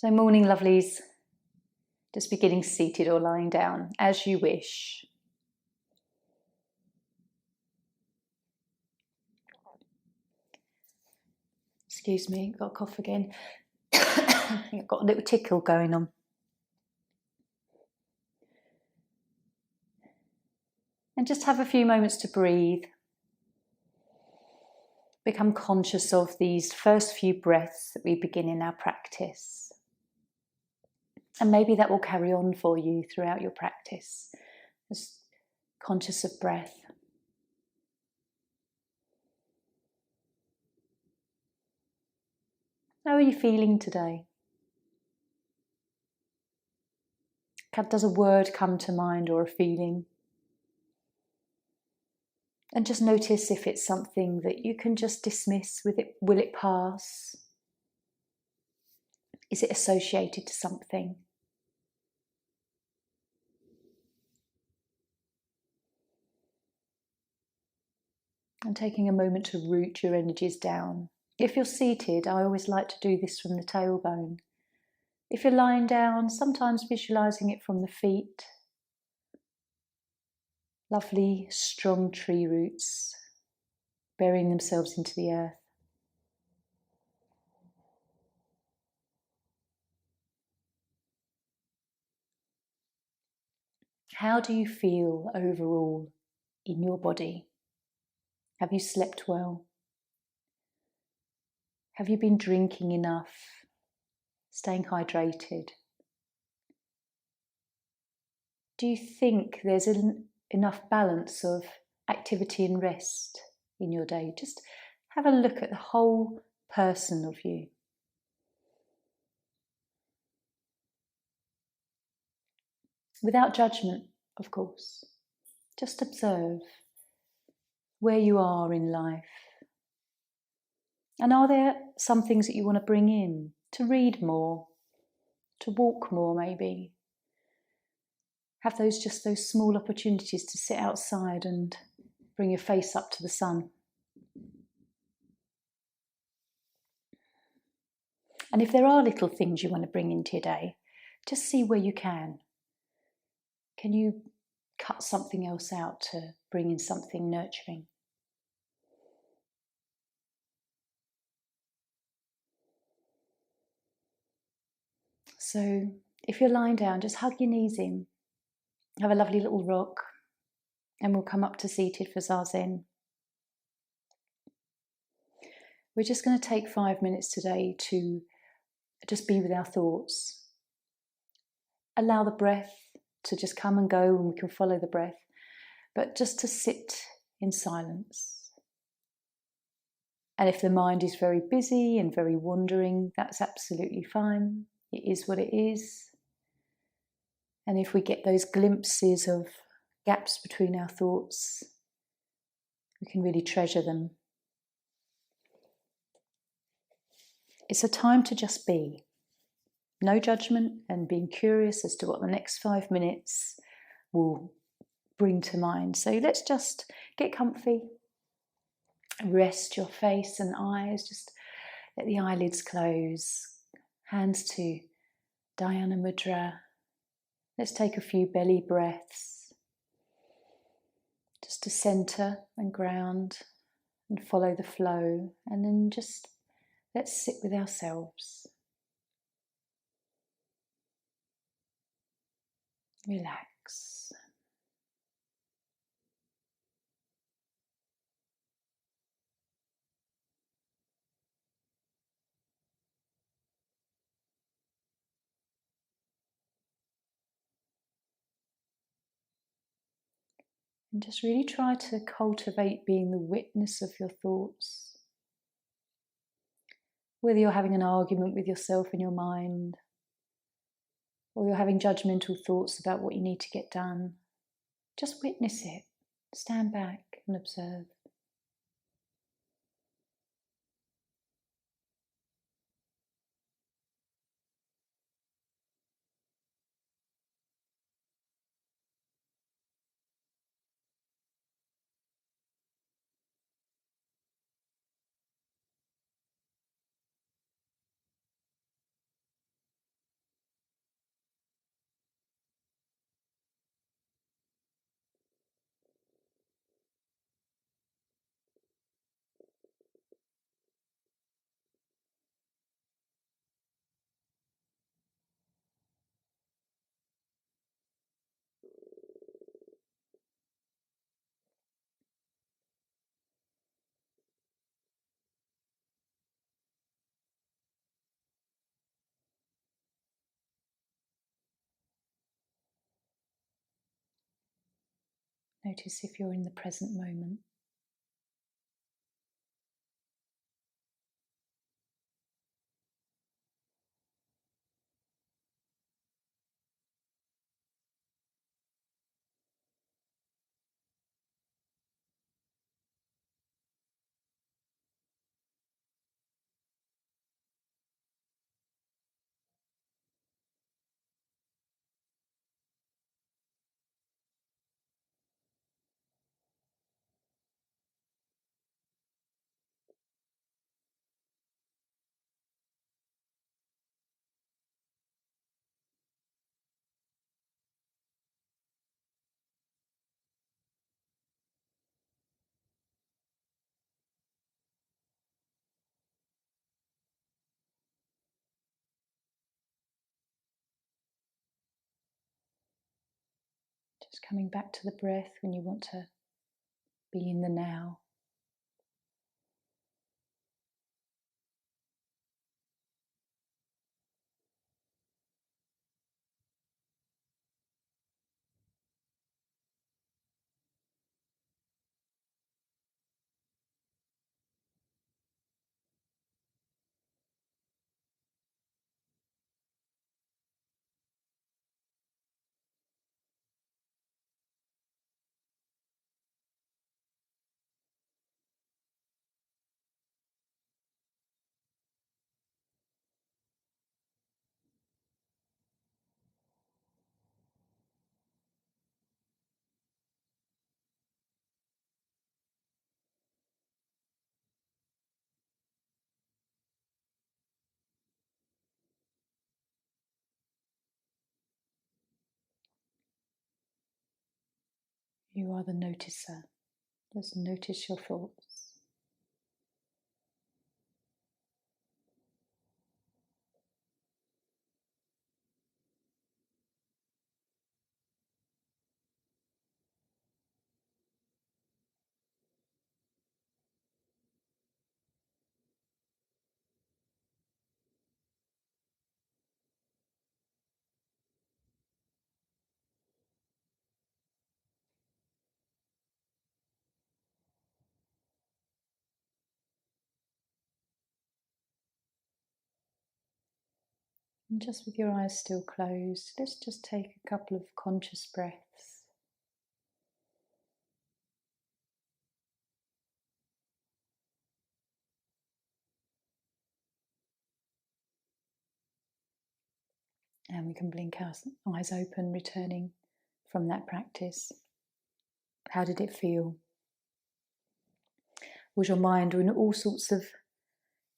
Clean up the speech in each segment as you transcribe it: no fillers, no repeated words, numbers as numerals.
So morning lovelies, just be getting seated or lying down as you wish. Excuse me, got a cough again. I think I've got a little tickle going on. And just have a few moments to breathe. Become conscious of these first few breaths that we begin in our practice. And maybe that will carry on for you throughout your practice. Just conscious of breath. How are you feeling today? Does a word come to mind or a feeling? And just notice if it's something that you can just dismiss. Will it pass? Is it associated to something? And taking a moment to root your energies down. If you're seated, I always like to do this from the tailbone. If you're lying down, sometimes visualising it from the feet. Lovely, strong tree roots burying themselves into the earth. How do you feel overall in your body? Have you slept well? Have you been drinking enough? Staying hydrated? Do you think there's enough balance of activity and rest in your day? Just have a look at the whole person of you. Without judgment, of course. Just observe where you are in life. And are there some things that you want to bring in? To read more, to walk more maybe. Have those small opportunities to sit outside and bring your face up to the sun. And if there are little things you want to bring into your day, just see where you can. Can you cut something else out to bring in something nurturing? So if you're lying down, just hug your knees in. Have a lovely little rock, and we'll come up to seated for Zazen. We're just going to take 5 minutes today to just be with our thoughts. Allow the breath to just come and go, and we can follow the breath, but just to sit in silence. And if the mind is very busy and very wandering, that's absolutely fine. It is what it is. And if we get those glimpses of gaps between our thoughts, we can really treasure them. It's a time to just be. No judgment, and being curious as to what the next 5 minutes will bring to mind. So let's just get comfy. Rest your face and eyes. Just let the eyelids close. Hands to Dhyana Mudra. Let's take a few belly breaths. Just to center and ground and follow the flow. And then just let's sit with ourselves. Relax. And just really try to cultivate being the witness of your thoughts. Whether you're having an argument with yourself in your mind, or you're having judgmental thoughts about what you need to get done, just witness it. Stand back and observe. Notice if you're in the present moment. Just coming back to the breath when you want to be in the now. You are the noticer. Just notice your thoughts. And just with your eyes still closed, let's just take a couple of conscious breaths. And we can blink our eyes open, returning from that practice. How did it feel? Was your mind in all sorts of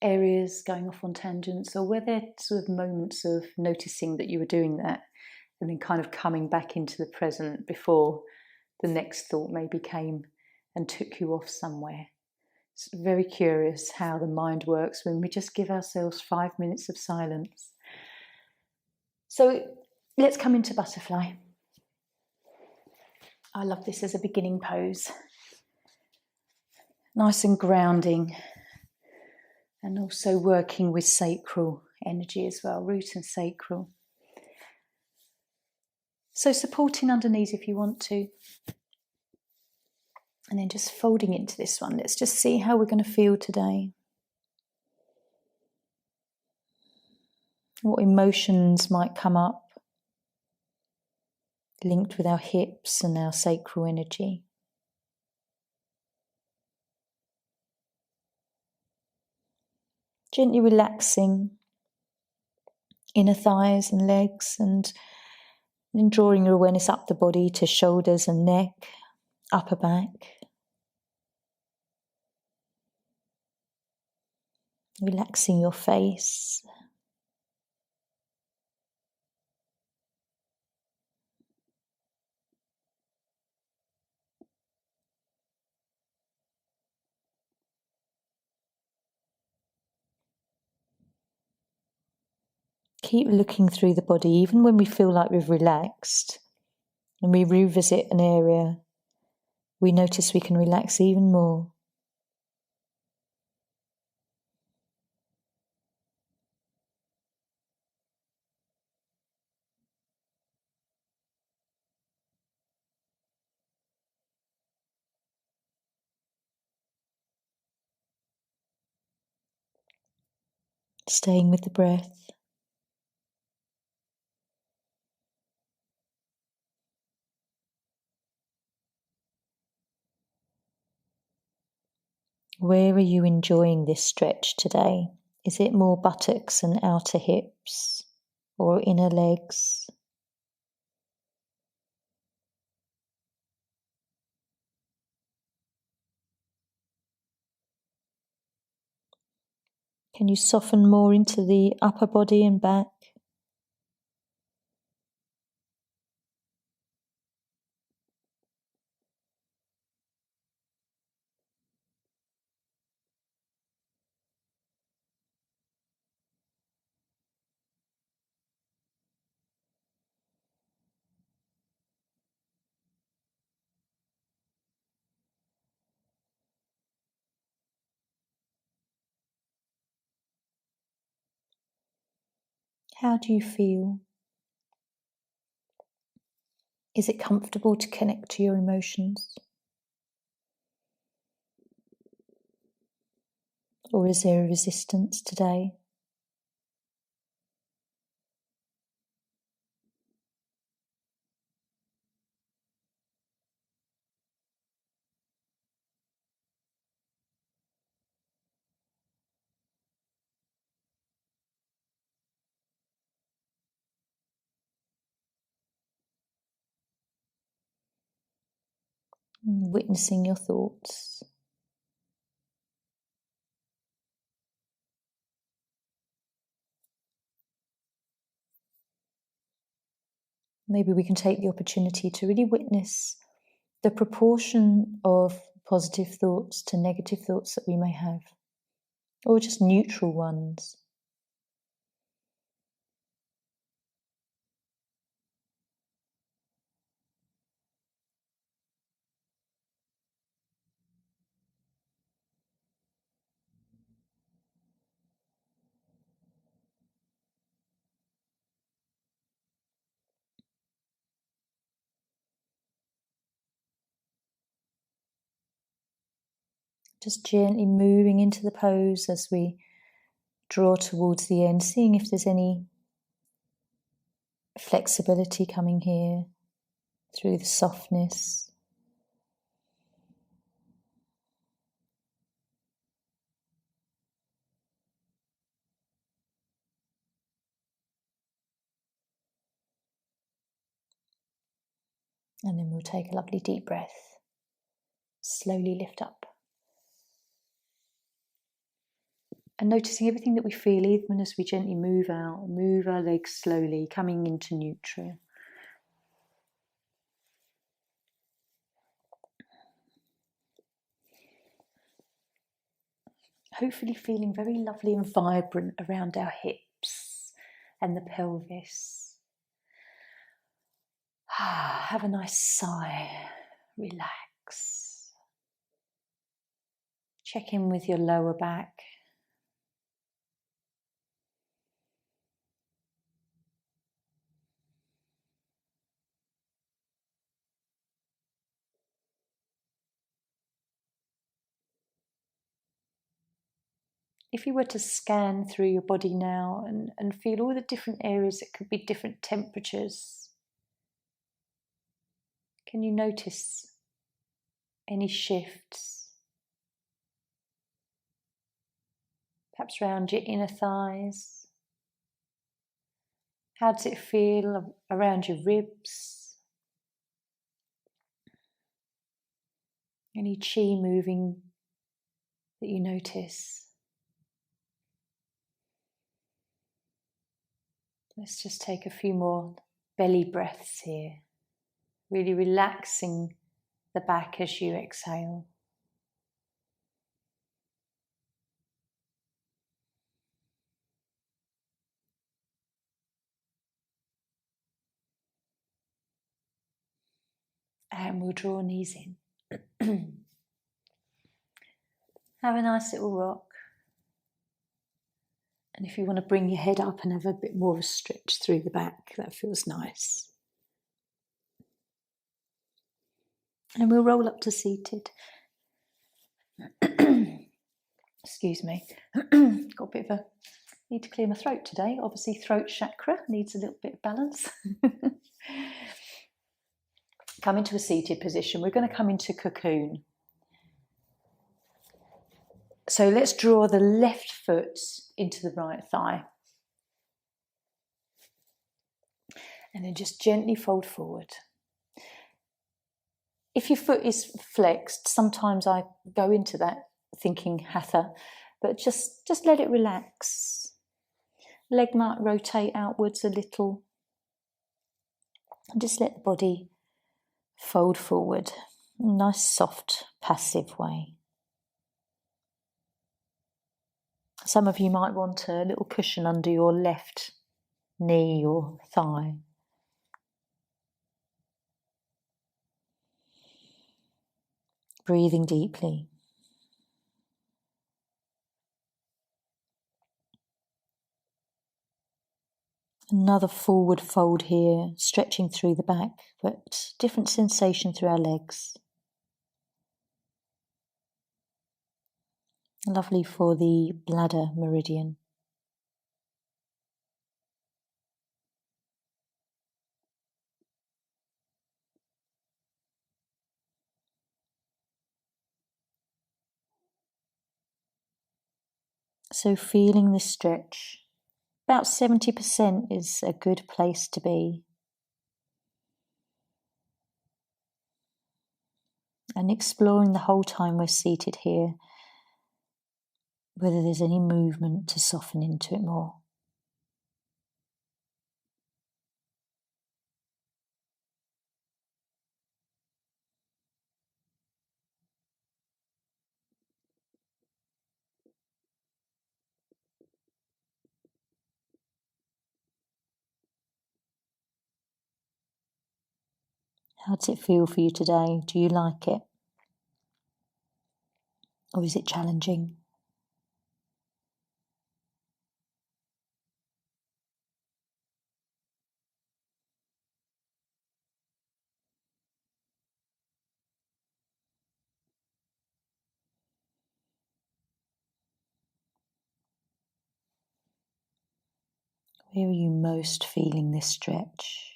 areas going off on tangents, or were there sort of moments of noticing that you were doing that and then kind of coming back into the present before the next thought maybe came and took you off somewhere? It's very curious how the mind works when we just give ourselves 5 minutes of silence. So let's come into butterfly. I love this as a beginning pose. Nice and grounding, and also working with sacral energy as well, root and sacral. So supporting underneath if you want to. And then just folding into this one. Let's just see how we're going to feel today. What emotions might come up linked with our hips and our sacral energy. Gently relaxing inner thighs and legs, and then drawing your awareness up the body to shoulders and neck, upper back. Relaxing your face. Keep looking through the body, even when we feel like we've relaxed and we revisit an area, we notice we can relax even more. Staying with the breath. Where are you enjoying this stretch today? Is it more buttocks and outer hips or inner legs? Can you soften more into the upper body and back? How do you feel? Is it comfortable to connect to your emotions? Or is there a resistance today? Witnessing your thoughts. Maybe we can take the opportunity to really witness the proportion of positive thoughts to negative thoughts that we may have, or just neutral ones. Just gently moving into the pose as we draw towards the end, seeing if there's any flexibility coming here through the softness. And then we'll take a lovely deep breath. Slowly lift up. And noticing everything that we feel, even as we gently move out, move our legs slowly, coming into neutral. Hopefully feeling very lovely and vibrant around our hips and the pelvis. Have a nice sigh, relax. Check in with your lower back. If you were to scan through your body now and feel all the different areas that could be different temperatures, can you notice any shifts? Perhaps around your inner thighs. How does it feel around your ribs? Any chi moving that you notice? Let's just take a few more belly breaths here, really relaxing the back as you exhale. And we'll draw knees in. Have a nice little rock. And if you want to bring your head up and have a bit more of a stretch through the back, that feels nice. And we'll roll up to seated. Excuse me. Got a bit of a Need to clear my throat today. Obviously, throat chakra needs a little bit of balance. Come into a seated position. We're going to come into cocoon. So let's draw the left foot into the right thigh. And then just gently fold forward. If your foot is flexed, sometimes I go into that thinking hatha, but just let it relax. Leg might rotate outwards a little. And just let the body fold forward. Nice, soft, passive way. Some of you might want a little cushion under your left knee or thigh. Breathing deeply. Another forward fold here, stretching through the back, but different sensation through our legs. Lovely for the bladder meridian. So feeling this stretch, about 70% is a good place to be. And exploring the whole time we're seated here, whether there's any movement to soften into it more. How does it feel for you today? Do you like it? Or is it challenging? Where are you most feeling this stretch?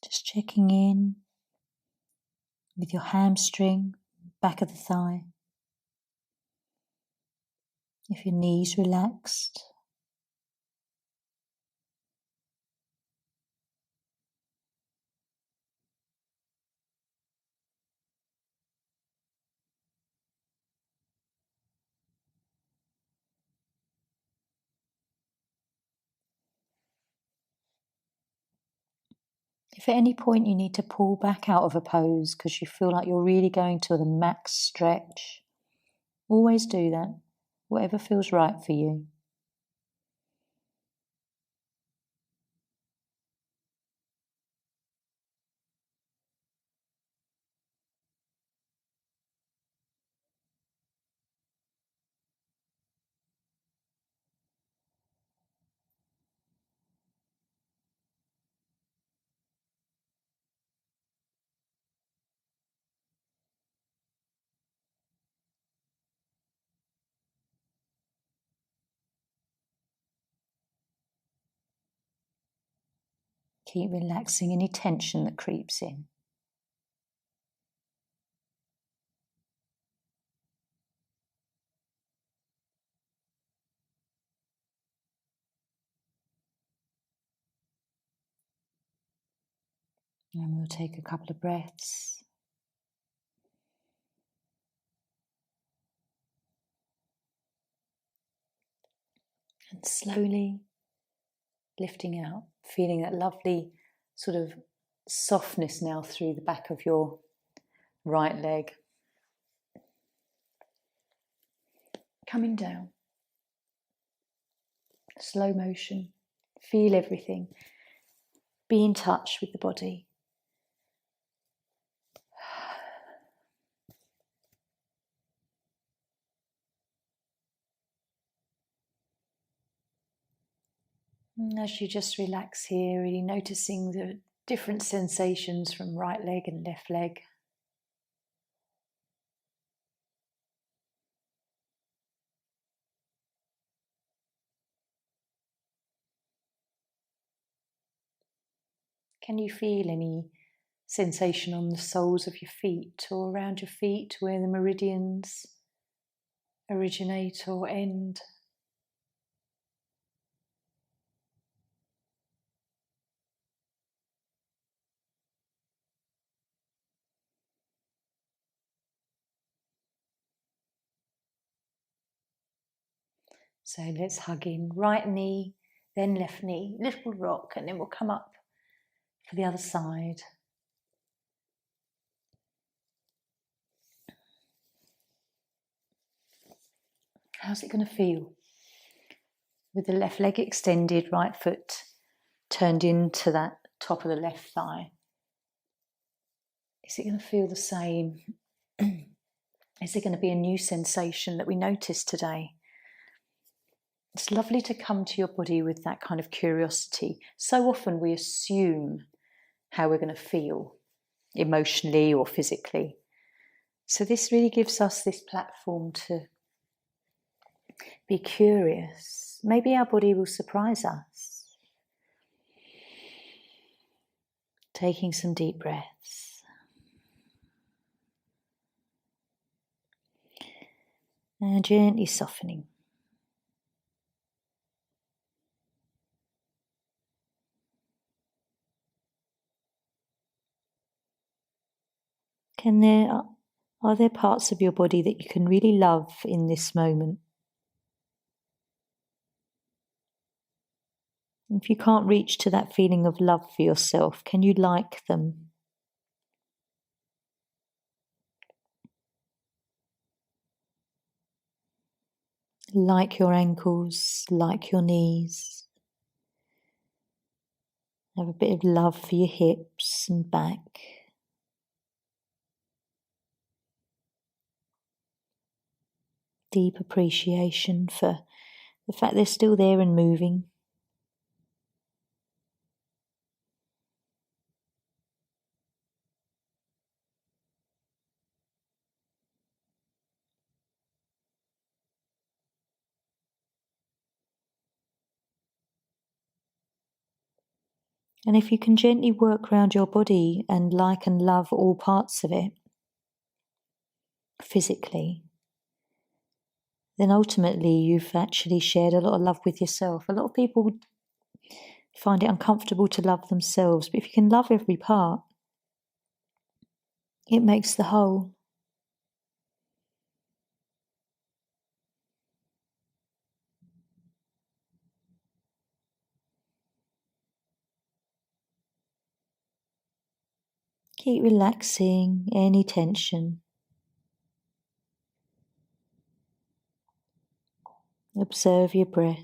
Just checking in with your hamstring, back of the thigh. If your knees relaxed. If at any point you need to pull back out of a pose because you feel like you're really going to the max stretch, always do that, whatever feels right for you. Keep relaxing any tension that creeps in. And we'll take a couple of breaths. And slowly lifting out, feeling that lovely sort of softness now through the back of your right leg. coming down. Slow motion. Feel everything. Be in touch with the body. And as you just relax here, really noticing the different sensations from right leg and left leg. Can you feel any sensation on the soles of your feet or around your feet where the meridians originate or end? So let's hug in. Right knee, then left knee, little rock, and then we'll come up for the other side. How's it going to feel? With the left leg extended, right foot turned into that top of the left thigh. Is it going to feel the same? Is there going to be a new sensation that we notice today? It's lovely to come to your body with that kind of curiosity. So often we assume how we're going to feel emotionally or physically. So this really gives us this platform to be curious. Maybe our body will surprise us. Taking some deep breaths. And gently softening. Are there parts of your body that you can really love in this moment? If you can't reach to that feeling of love for yourself, can you like them? Like your ankles, like your knees. Have a bit of love for your hips and back. Deep appreciation for the fact they're still there and moving. And if you can gently work around your body and like and love all parts of it, physically, then ultimately you've actually shared a lot of love with yourself. A lot of people find it uncomfortable to love themselves, but if you can love every part, it makes the whole. Keep relaxing any tension. Observe your breath.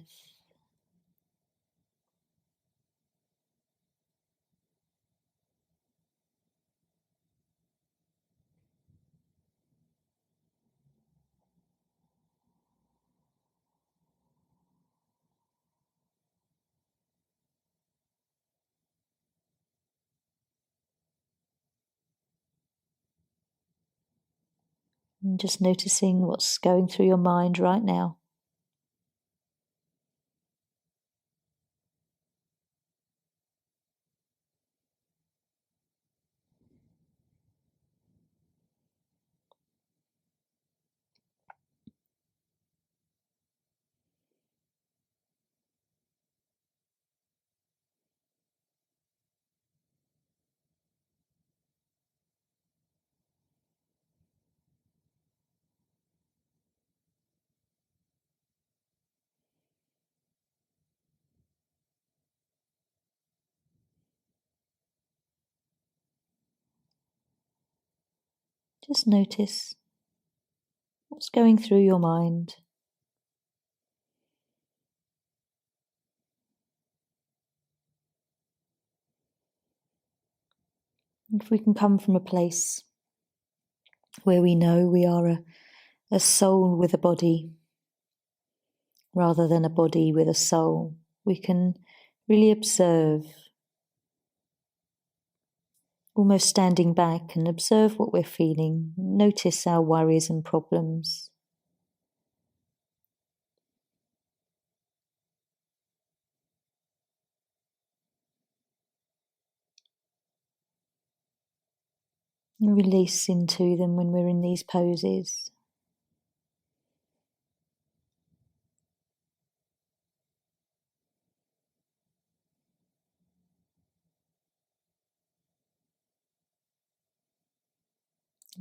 And just noticing what's going through your mind right now. Just notice what's going through your mind. If we can come from a place where we know we are a soul with a body, rather than a body with a soul, we can really observe, almost standing back and observe what we're feeling. Notice our worries and problems. And release into them when we're in these poses.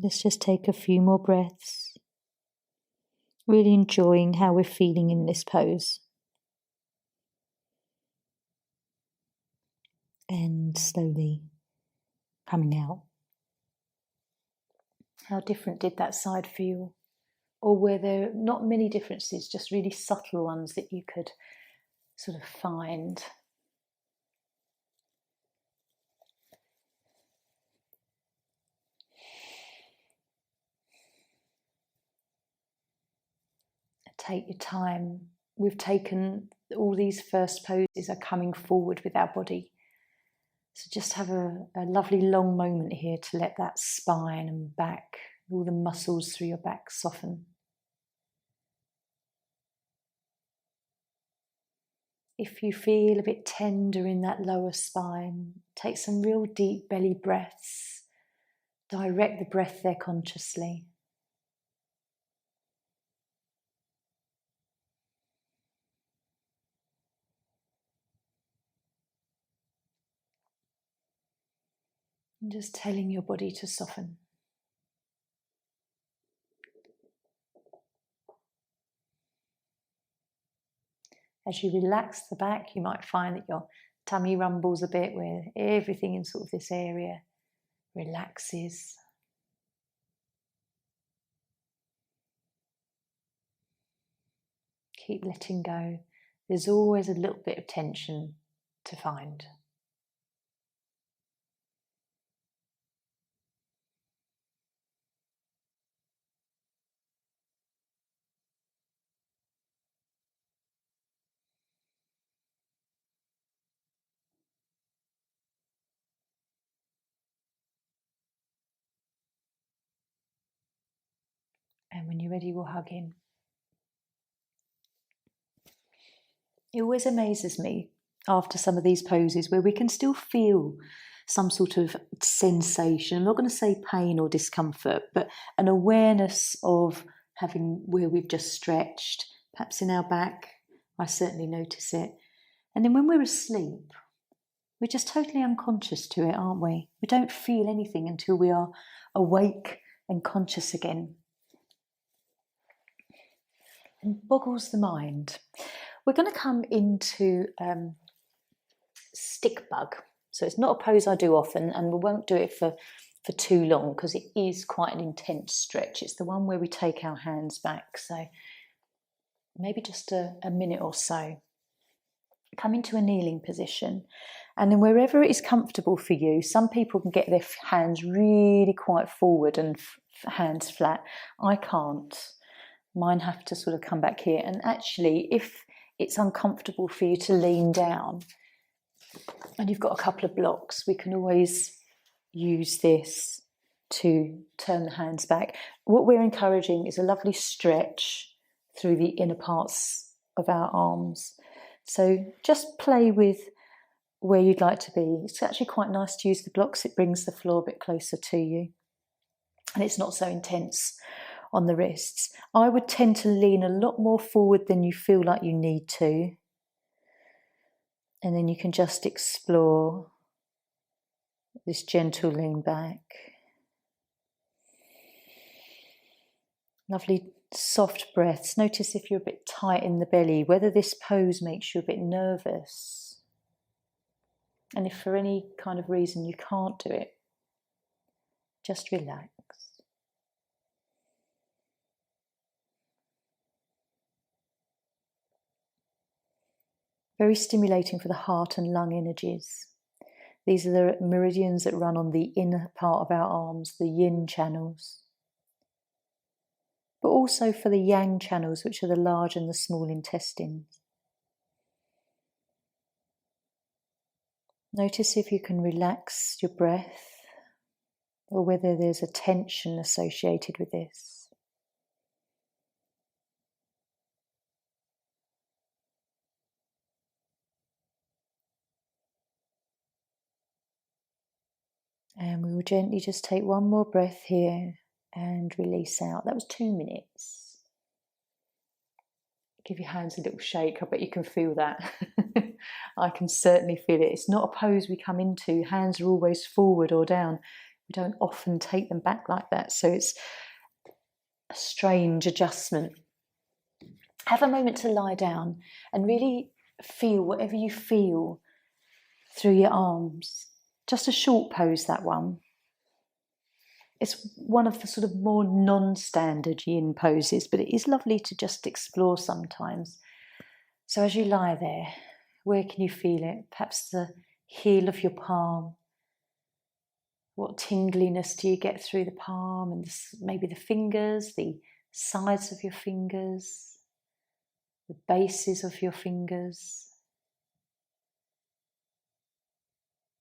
Let's just take a few more breaths, really enjoying how we're feeling in this pose. And slowly coming out. How different did that side feel? Or were there not many differences, just really subtle ones that you could sort of find? Take your time. We've taken all these first poses are coming forward with our body. So just have a lovely long moment here to let that spine and back, all the muscles through your back soften. If you feel a bit tender in that lower spine, take some real deep belly breaths. Direct the breath there consciously. And just telling your body to soften. As you relax the back, you might find that your tummy rumbles a bit, where everything in sort of this area relaxes. Keep letting go. There's always a little bit of tension to find. And when you're ready, we'll hug in. It always amazes me after some of these poses where we can still feel some sort of sensation. I'm not going to say pain or discomfort, but an awareness of having where we've just stretched, perhaps in our back. I certainly notice it. And then when we're asleep, we're just totally unconscious to it, aren't we? We don't feel anything until we are awake and conscious again. And boggles the mind. We're going to come into stick bug. So it's not a pose I do often, and we won't do it for too long because it is quite an intense stretch. It's the one where we take our hands back. So maybe just a minute or so. Come into a kneeling position, and then wherever it is comfortable for you, some people can get their hands really quite forward and hands flat. I can't. Mine have to sort of come back here. And actually, if it's uncomfortable for you to lean down and you've got a couple of blocks, we can always use this to turn the hands back. What we're encouraging is a lovely stretch through the inner parts of our arms. So just play with where you'd like to be. It's actually quite nice to use the blocks. It brings the floor a bit closer to you. And it's not so intense on the wrists. I would tend to lean a lot more forward than you feel like you need to. And then you can just explore this gentle lean back. Lovely soft breaths. Notice if you're a bit tight in the belly, whether this pose makes you a bit nervous. And if for any kind of reason you can't do it, just relax. Very stimulating for the heart and lung energies. These are the meridians that run on the inner part of our arms, the yin channels. But also for the yang channels, which are the large and the small intestines. Notice if you can relax your breath or whether there's a tension associated with this. And we will gently just take one more breath here and release out. That was 2 minutes. Give your hands a little shake. I bet you can feel that. I can certainly feel it. It's not a pose we come into. Hands are always forward or down. We don't often take them back like that. So it's a strange adjustment. Have a moment to lie down and really feel whatever you feel through your arms. Just a short pose, that one. It's one of the sort of more non-standard yin poses, but it is lovely to just explore sometimes. So as you lie there, where can you feel it? Perhaps the heel of your palm. What tingliness do you get through the palm and maybe the fingers, the sides of your fingers, the bases of your fingers?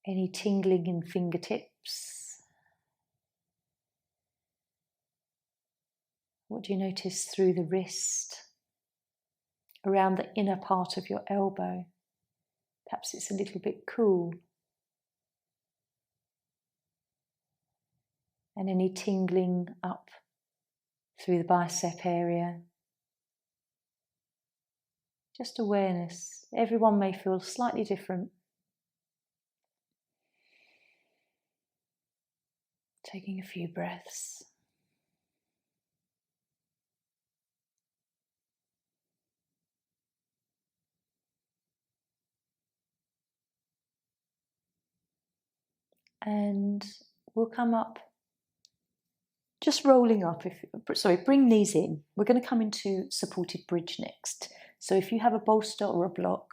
Any tingling in fingertips? What do you notice through the wrist, around the inner part of your elbow? Perhaps it's a little bit cool. And any tingling up through the bicep area. Just awareness. Everyone may feel slightly different. Taking a few breaths. And we'll come up, just rolling up. Bring knees in. We're going to come into supported bridge next. So if you have a bolster or a block,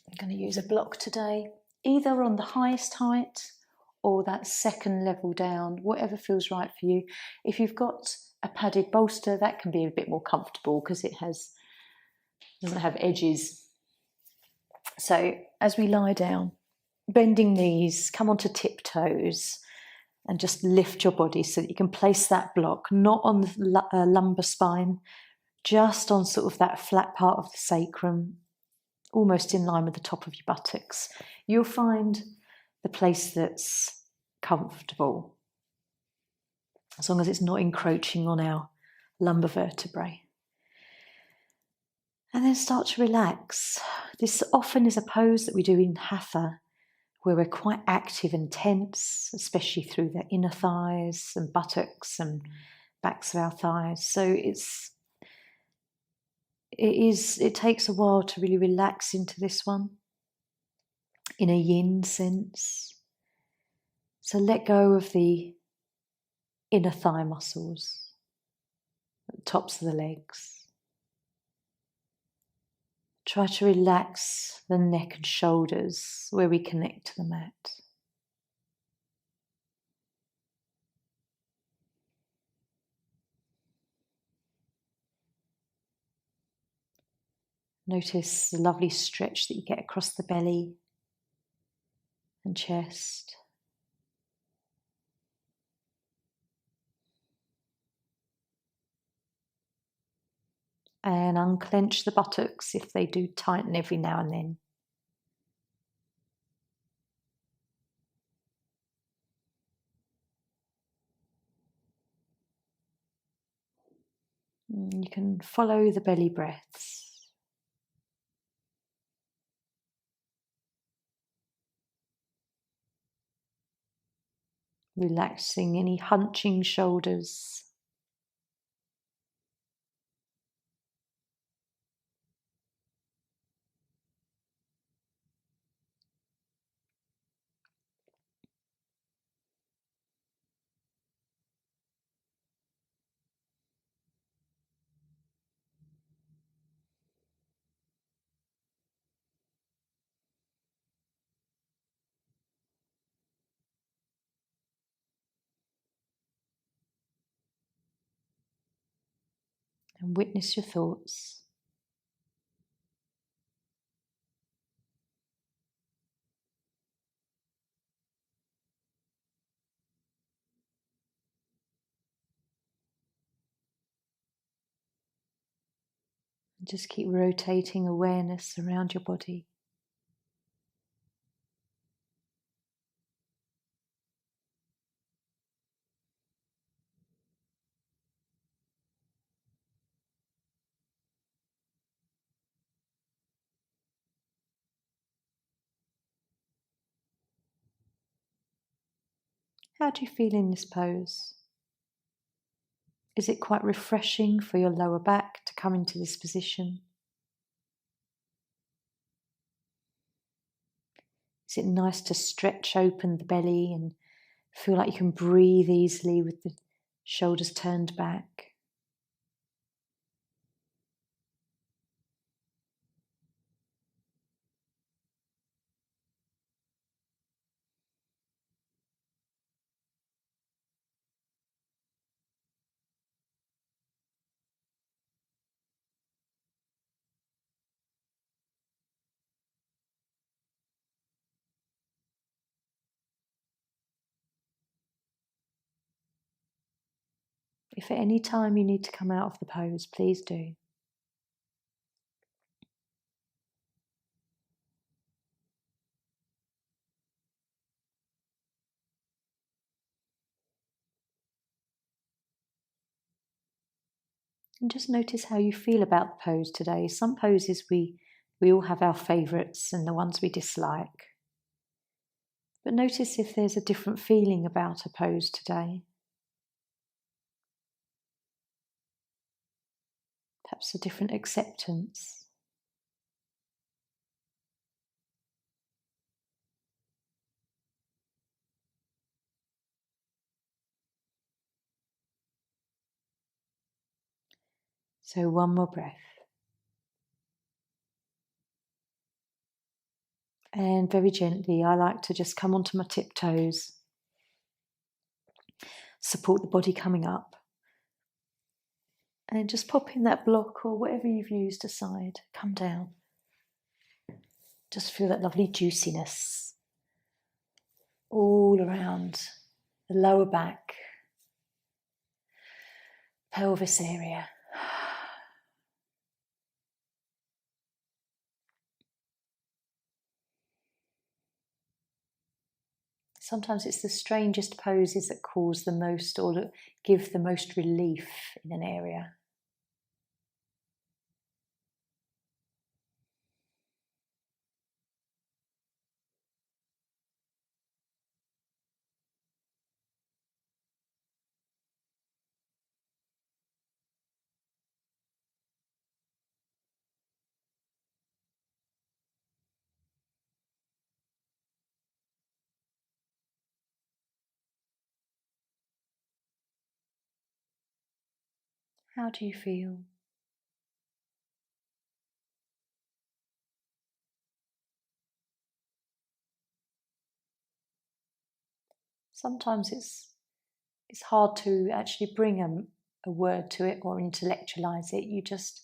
I'm going to use a block today, either on the highest height or that second level down, whatever feels right for you. If you've got a padded bolster, that can be a bit more comfortable because it doesn't have edges. So as we lie down, bending knees, come onto tiptoes and just lift your body so that you can place that block not on the lumbar spine, just on sort of that flat part of the sacrum, almost in line with the top of your buttocks. You'll find the place that's comfortable, as long as it's not encroaching on our lumbar vertebrae. And then start to relax. This often is a pose that we do in Hatha, where we're quite active and tense, especially through the inner thighs and buttocks and backs of our thighs. So it takes a while to really relax into this one in a yin sense. So let go of the inner thigh muscles, at the tops of the legs. Try to relax the neck and shoulders where we connect to the mat. Notice the lovely stretch that you get across the belly and chest. And unclench the buttocks if they do tighten every now and then. You can follow the belly breaths. Relaxing any hunching shoulders. and witness your thoughts. And just keep rotating awareness around your body. How do you feel in this pose? Is it quite refreshing for your lower back to come into this position? Is it nice to stretch open the belly and feel like you can breathe easily with the shoulders turned back? If at any time you need to come out of the pose, please do. And just notice how you feel about the pose today. Some poses we all have our favourites and the ones we dislike. But notice if there's a different feeling about a pose today. Perhaps a different acceptance. So one more breath. And very gently, I like to just come onto my tiptoes, support the body coming up, and just pop in that block or whatever you've used aside, come down. Just feel that lovely juiciness all around the lower back, pelvis area. Sometimes it's the strangest poses that cause the most or that give the most relief in an area. How do you feel? Sometimes it's hard to actually bring a word to it or intellectualize it. You just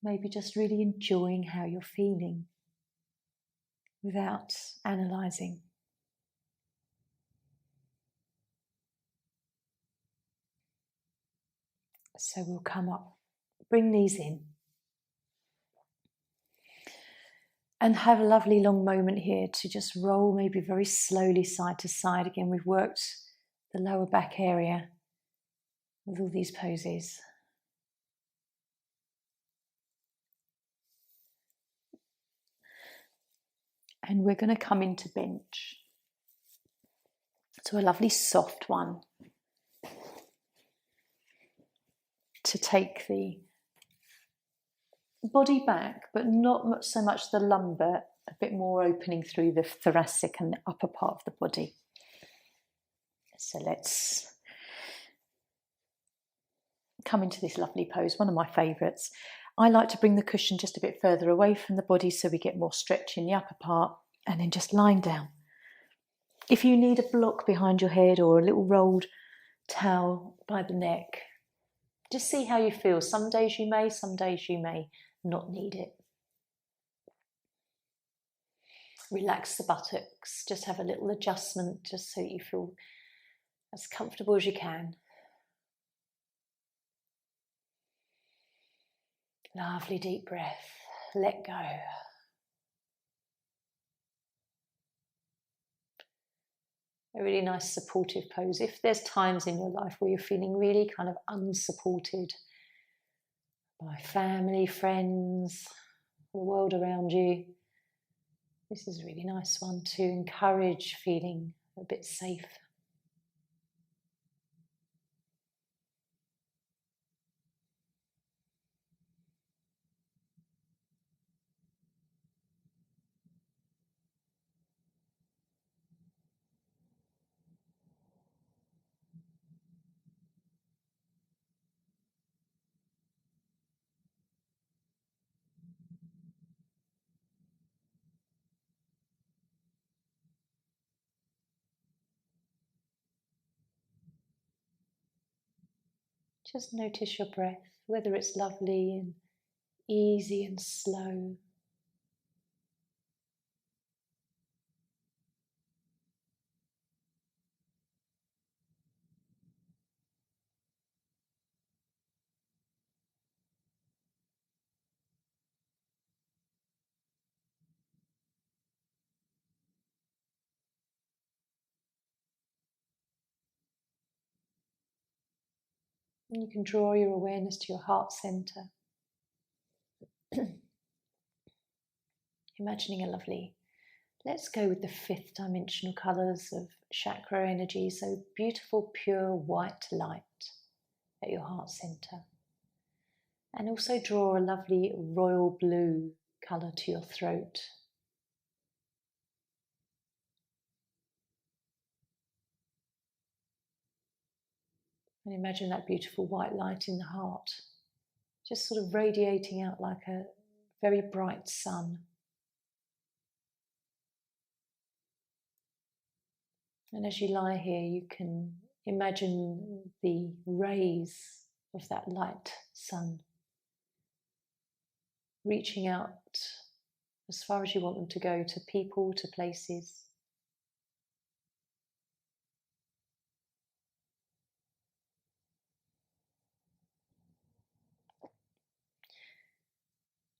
maybe just really enjoying how you're feeling without analysing. So we'll come up, bring these in, and have a lovely long moment here to just roll maybe very slowly side to side. Again, we've worked the lower back area with all these poses. And we're going to come into bench. So a lovely soft one to take the body back, but not so much the lumbar, a bit more opening through the thoracic and the upper part of the body. So let's come into this lovely pose, one of my favourites. I like to bring the cushion just a bit further away from the body so we get more stretch in the upper part, and then just lying down. If you need a block behind your head or a little rolled towel by the neck, Just see how you feel. Some days you may not need it. Relax the buttocks, just have a little adjustment just so you feel as comfortable as you can. Lovely deep breath, let go. A really nice supportive pose. If there's times in your life where you're feeling really kind of unsupported by family, friends, the world around you, this is a really nice one to encourage feeling a bit safe. Just notice your breath, whether it's lovely and easy and slow. And you can draw your awareness to your heart center. Imagining a lovely, let's go with the fifth dimensional colours of chakra energy, so beautiful pure white light at your heart center. And also draw a lovely royal blue colour to your throat. And imagine that beautiful white light in the heart, just sort of radiating out like a very bright sun. And as you lie here, you can imagine the rays of that light sun reaching out as far as you want them to go, to people, to places.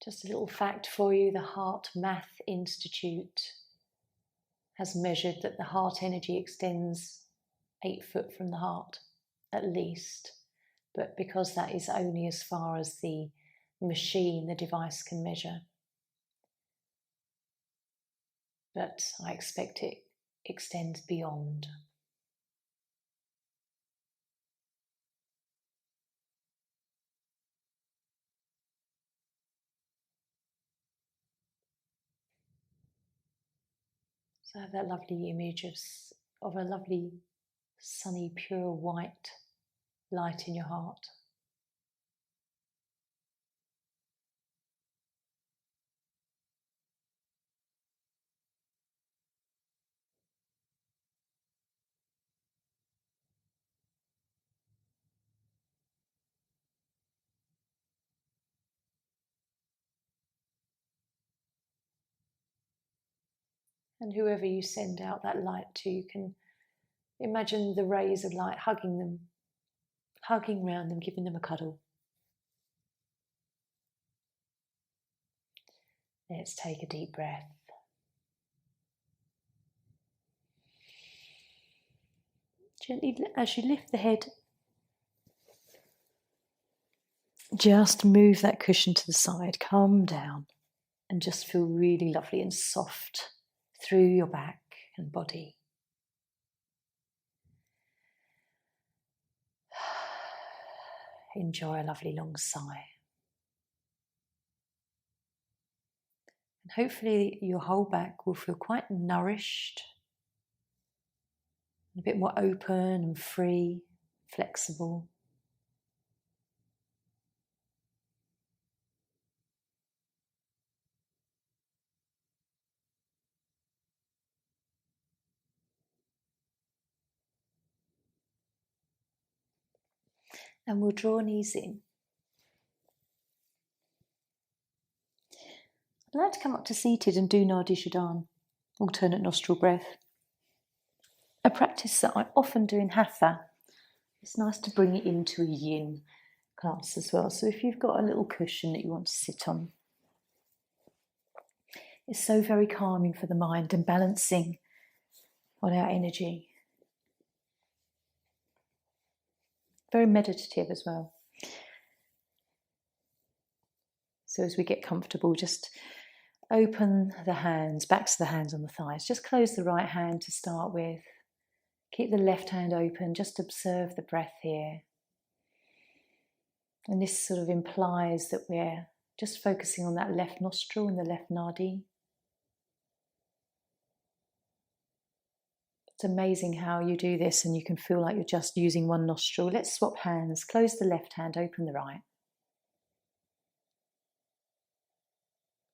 Just a little fact for you, the Heart Math Institute has measured that the heart energy extends 8 foot from the heart, at least. But because that is only as far as the machine, the device can measure. But I expect it extends beyond. So I have that lovely image of a lovely sunny pure white light in your heart. And whoever you send out that light to, you can imagine the rays of light hugging them, hugging round them, giving them a cuddle. Let's take a deep breath. Gently, as you lift the head, just move that cushion to the side, calm down, and just feel really lovely and soft through your back and body. Enjoy a lovely long sigh. And hopefully your whole back will feel quite nourished, a bit more open and free, flexible. And we'll draw knees in. I'd like to come up to seated and do Nadi Shodhana, alternate nostril breath. A practice that I often do in Hatha. It's nice to bring it into a yin class as well. So if you've got a little cushion that you want to sit on, it's so very calming for the mind and balancing on our energy. Very meditative as well. So as we get comfortable, just open the hands, backs of the hands on the thighs. Just close the right hand to start with. Keep the left hand open, just observe the breath here. And this sort of implies that we're just focusing on that left nostril and the left nadi. It's amazing how you do this and you can feel like you're just using one nostril. Let's swap hands. Close the left hand, open the right.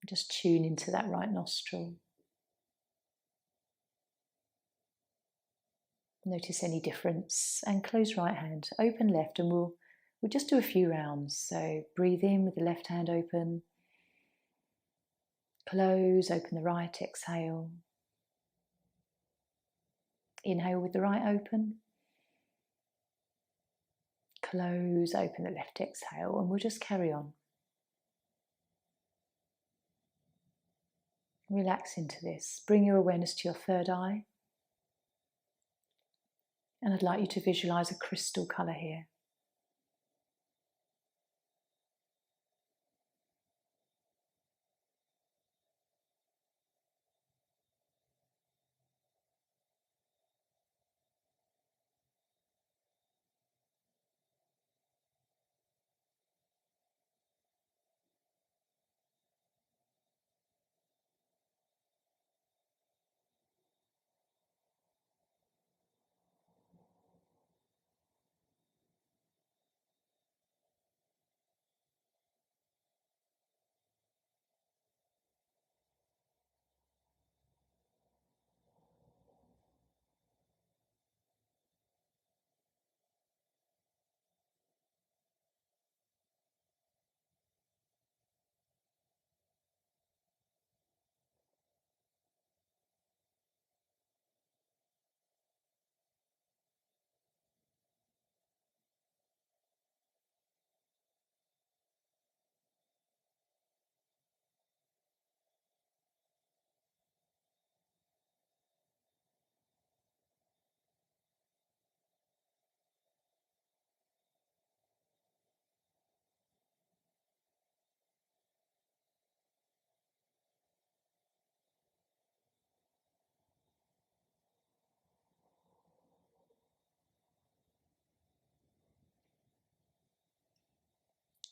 Just tune into that right nostril. Notice any difference. And close right hand, open left, and we'll just do a few rounds. So breathe in with the left hand open. Close, open the right, exhale. Inhale with the right open. Close, open the left, exhale, and we'll just carry on. Relax into this. Bring your awareness to your third eye. And I'd like you to visualize a crystal colour here.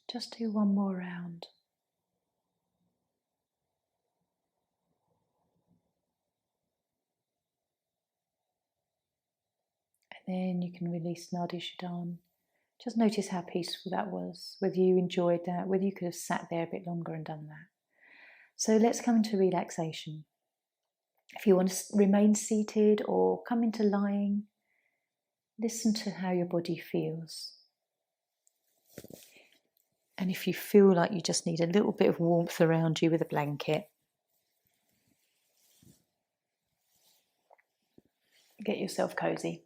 Just do one more round. And then you can release Nadi Shodhana. Just notice how peaceful that was, whether you enjoyed that, whether you could have sat there a bit longer and done that. So let's come into relaxation. If you want to remain seated or come into lying, listen to how your body feels. And if you feel like you just need a little bit of warmth around you with a blanket, get yourself cozy.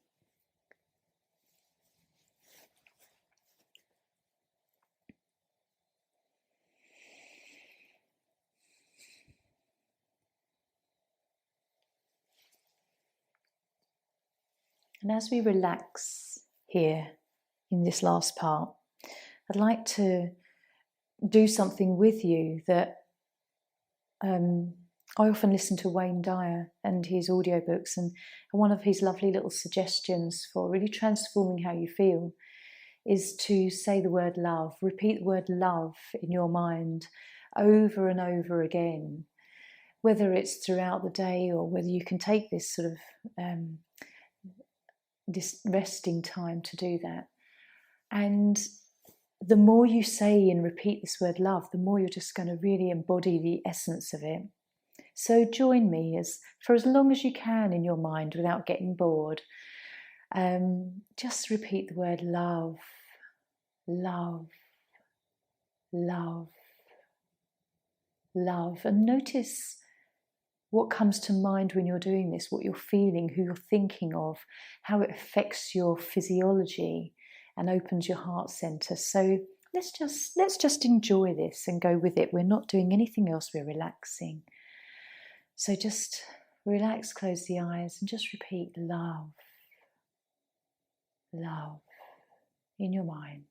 And as we relax here in this last part, I'd like to do something with you that I often listen to Wayne Dyer and his audiobooks, and one of his lovely little suggestions for really transforming how you feel is to say the word love, repeat the word love in your mind over and over again, whether it's throughout the day or whether you can take this sort of this resting time to do that. And the more you say and repeat this word love, the more you're just going to really embody the essence of it. So join me for as long as you can in your mind without getting bored. Just repeat the word love love, love, love. And notice what comes to mind when you're doing this, what you're feeling, who you're thinking of, how it affects your physiology and opens your heart center. So let's just enjoy this and go with it. We're not doing anything else, we're relaxing. So just relax, close the eyes, and just repeat love, love in your mind.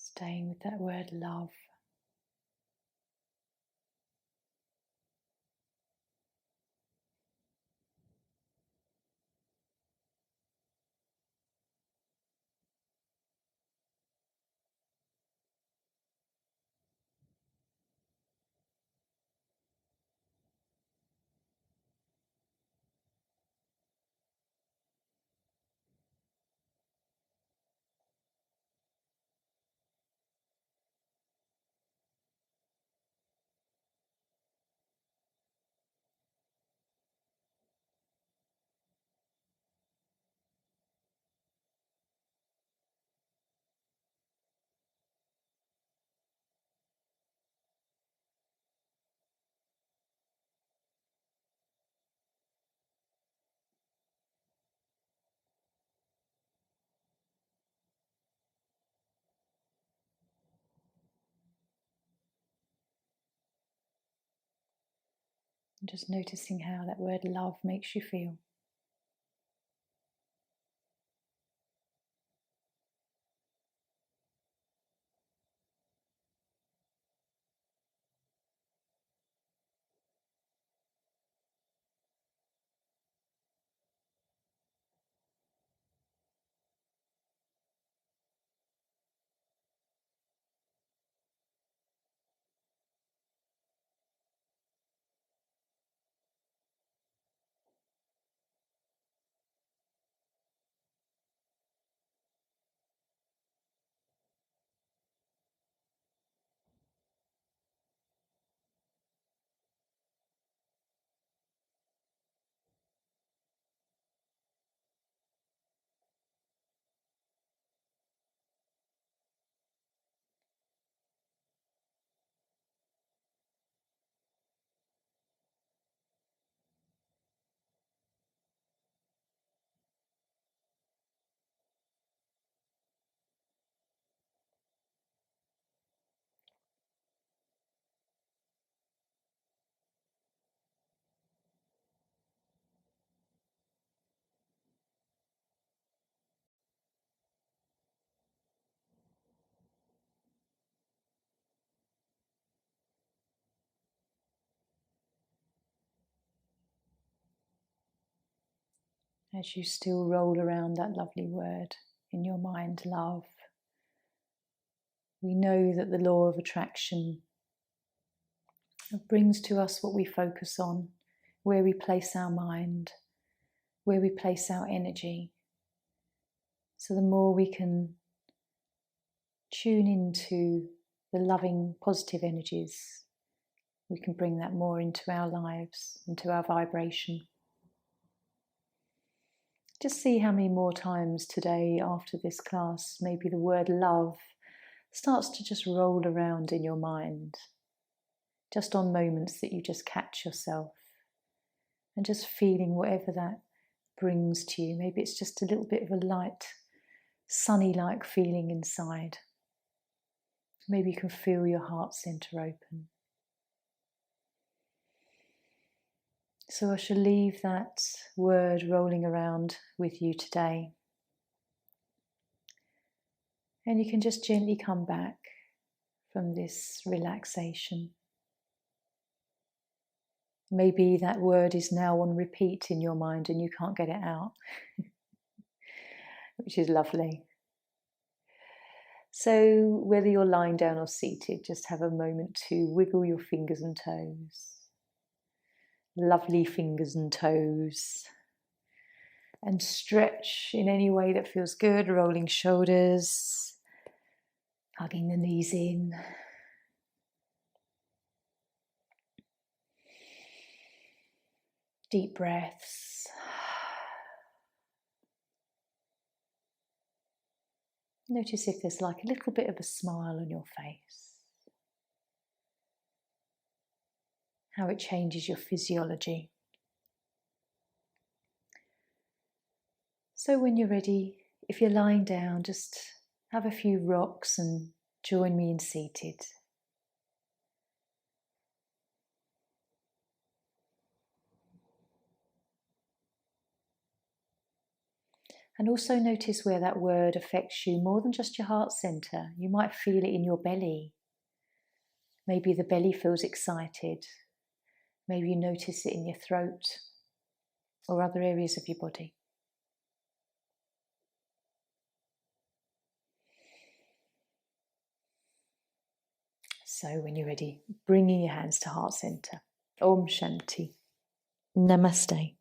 Staying with that word love. And just noticing how that word love makes you feel. As you still roll around that lovely word in your mind, love, We know that the law of attraction brings to us what we focus on, where we place our mind, where we place our energy. So the more we can tune into the loving, positive energies, we can bring that more into our lives, into our vibration. Just see how many more times today after this class, maybe the word love starts to just roll around in your mind, just on moments that you just catch yourself and just feeling whatever that brings to you. Maybe it's just a little bit of a light, sunny-like feeling inside. Maybe you can feel your heart center open. So I shall leave that word rolling around with you today. And you can just gently come back from this relaxation. Maybe that word is now on repeat in your mind and you can't get it out, which is lovely. So whether you're lying down or seated, just have a moment to wiggle your fingers and toes. Lovely fingers and toes. And stretch in any way that feels good, rolling shoulders, hugging the knees in. Deep breaths. Notice if there's like a little bit of a smile on your face. How it changes your physiology. So when you're ready, if you're lying down, just have a few rocks and join me in seated. And also notice where that word affects you more than just your heart center. You might feel it in your belly. Maybe the belly feels excited. Maybe you notice it in your throat or other areas of your body. So when you're ready, bringing your hands to heart center. Om Shanti. Namaste.